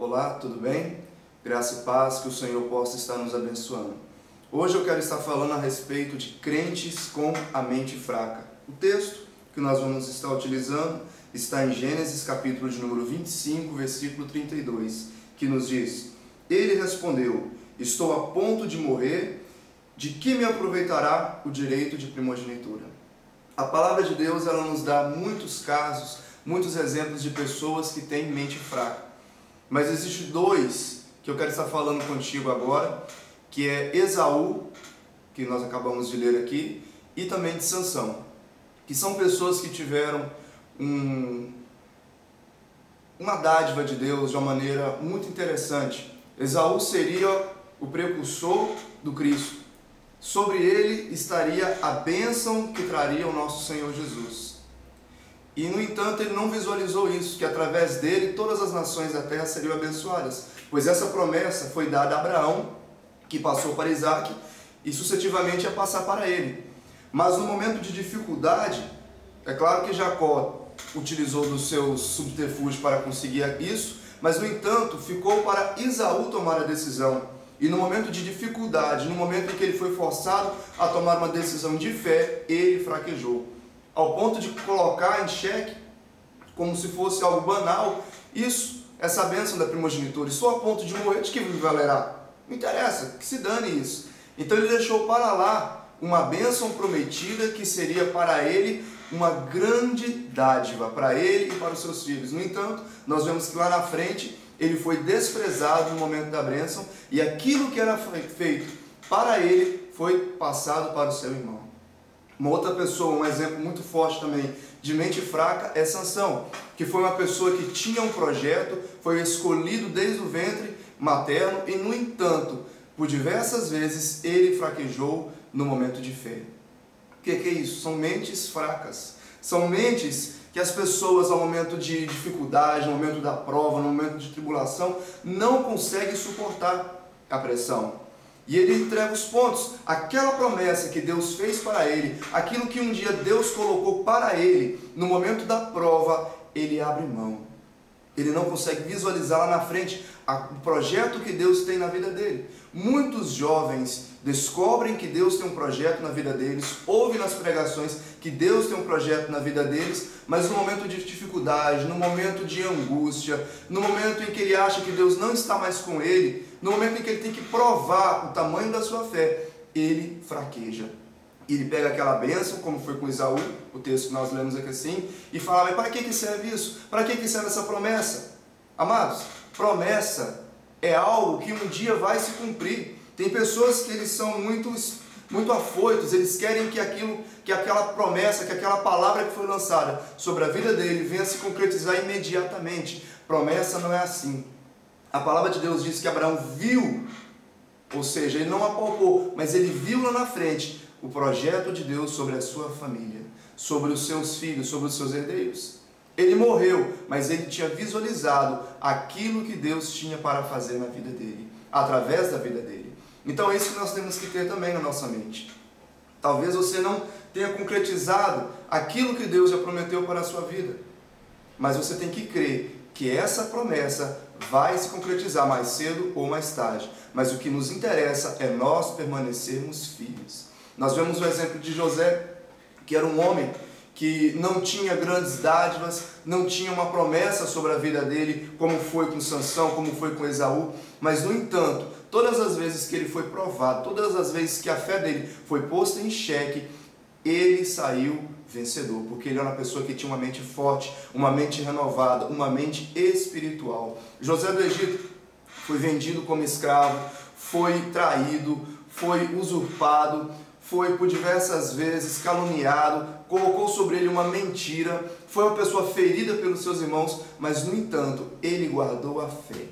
Olá, tudo bem? Graça e paz, que o Senhor possa estar nos abençoando. Hoje eu quero estar falando a respeito de crentes com a mente fraca. O texto que nós vamos estar utilizando está em Gênesis capítulo de número 25, versículo 32, que nos diz: Ele respondeu: estou a ponto de morrer, de que me aproveitará o direito de primogenitura? A palavra de Deus, ela nos dá muitos casos, muitos exemplos de pessoas que têm mente fraca. Mas existem dois que eu quero estar falando contigo agora, que é Esaú, que nós acabamos de ler aqui, e também de Sansão, que são pessoas que tiveram uma dádiva de Deus de uma maneira muito interessante. Esaú seria o precursor do Cristo. Sobre ele estaria a bênção que traria o nosso Senhor Jesus. E, no entanto, ele não visualizou isso, que através dele todas as nações da terra seriam abençoadas, pois essa promessa foi dada a Abraão, que passou para Isaac, e sucessivamente ia passar para ele. Mas no momento de dificuldade, é claro que Jacó utilizou dos seus subterfúgios para conseguir isso, mas, no entanto, ficou para Esaú tomar a decisão. E no momento de dificuldade, no momento em que ele foi forçado a tomar uma decisão de fé, ele fraquejou, ao ponto de colocar em xeque, como se fosse algo banal, essa bênção da primogenitura. Estou a ponto de morrer, de que me valerá? Não interessa, que se dane isso. Então ele deixou para lá uma bênção prometida que seria para ele uma grande dádiva, para ele e para os seus filhos. No entanto, nós vemos que lá na frente ele foi desprezado no momento da bênção, e aquilo que era feito para ele foi passado para o seu irmão. Uma outra pessoa, um exemplo muito forte também de mente fraca é Sansão, que foi uma pessoa que tinha um projeto, foi escolhido desde o ventre materno e, no entanto, por diversas vezes ele fraquejou no momento de fé. O que é isso? São mentes fracas. São mentes que as pessoas, ao momento de dificuldade, no momento da prova, no momento de tribulação, não conseguem suportar a pressão. E ele entrega os pontos. Aquela promessa que Deus fez para ele, aquilo que um dia Deus colocou para ele, no momento da prova, ele abre mão. Ele não consegue visualizar lá na frente o projeto que Deus tem na vida dele. Muitos jovens descobrem que Deus tem um projeto na vida deles, ouvem nas pregações que Deus tem um projeto na vida deles, mas no momento de dificuldade, no momento de angústia, no momento em que ele acha que Deus não está mais com ele, no momento em que ele tem que provar o tamanho da sua fé, ele fraqueja. Ele pega aquela bênção, como foi com Esaú, o texto que nós lemos aqui assim, e fala: mas para que serve isso? Para que serve essa promessa? Amados, promessa é algo que um dia vai se cumprir. Tem pessoas que eles são muito afoitos, eles querem que aquela promessa, que aquela palavra que foi lançada sobre a vida dele venha se concretizar imediatamente. Promessa não é assim. A palavra de Deus diz que Abraão viu, ou seja, ele não apalpou, mas ele viu lá na frente o projeto de Deus sobre a sua família, sobre os seus filhos, sobre os seus herdeiros. Ele morreu, mas ele tinha visualizado aquilo que Deus tinha para fazer na vida dele, através da vida dele. Então é isso que nós temos que ter também na nossa mente. Talvez você não tenha concretizado aquilo que Deus já prometeu para a sua vida, mas você tem que crer que essa promessa vai se concretizar mais cedo ou mais tarde. Mas o que nos interessa é nós permanecermos firmes. Nós vemos o exemplo de José, que era um homem que não tinha grandes dádivas, não tinha uma promessa sobre a vida dele, como foi com Sansão, como foi com Esaú, mas, no entanto, todas as vezes que ele foi provado, todas as vezes que a fé dele foi posta em xeque, ele saiu vencedor, porque ele era uma pessoa que tinha uma mente forte, uma mente renovada, uma mente espiritual. José do Egito foi vendido como escravo, foi traído, foi usurpado, foi por diversas vezes caluniado, colocou sobre ele uma mentira, foi uma pessoa ferida pelos seus irmãos, mas, no entanto, ele guardou a fé.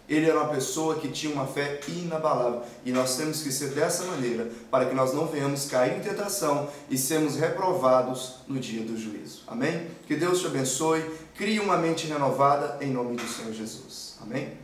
Ele era uma pessoa que tinha uma fé inabalável, e nós temos que ser dessa maneira, para que nós não venhamos cair em tentação e sermos reprovados no dia do juízo. Amém? Que Deus te abençoe, crie uma mente renovada em nome do Senhor Jesus. Amém?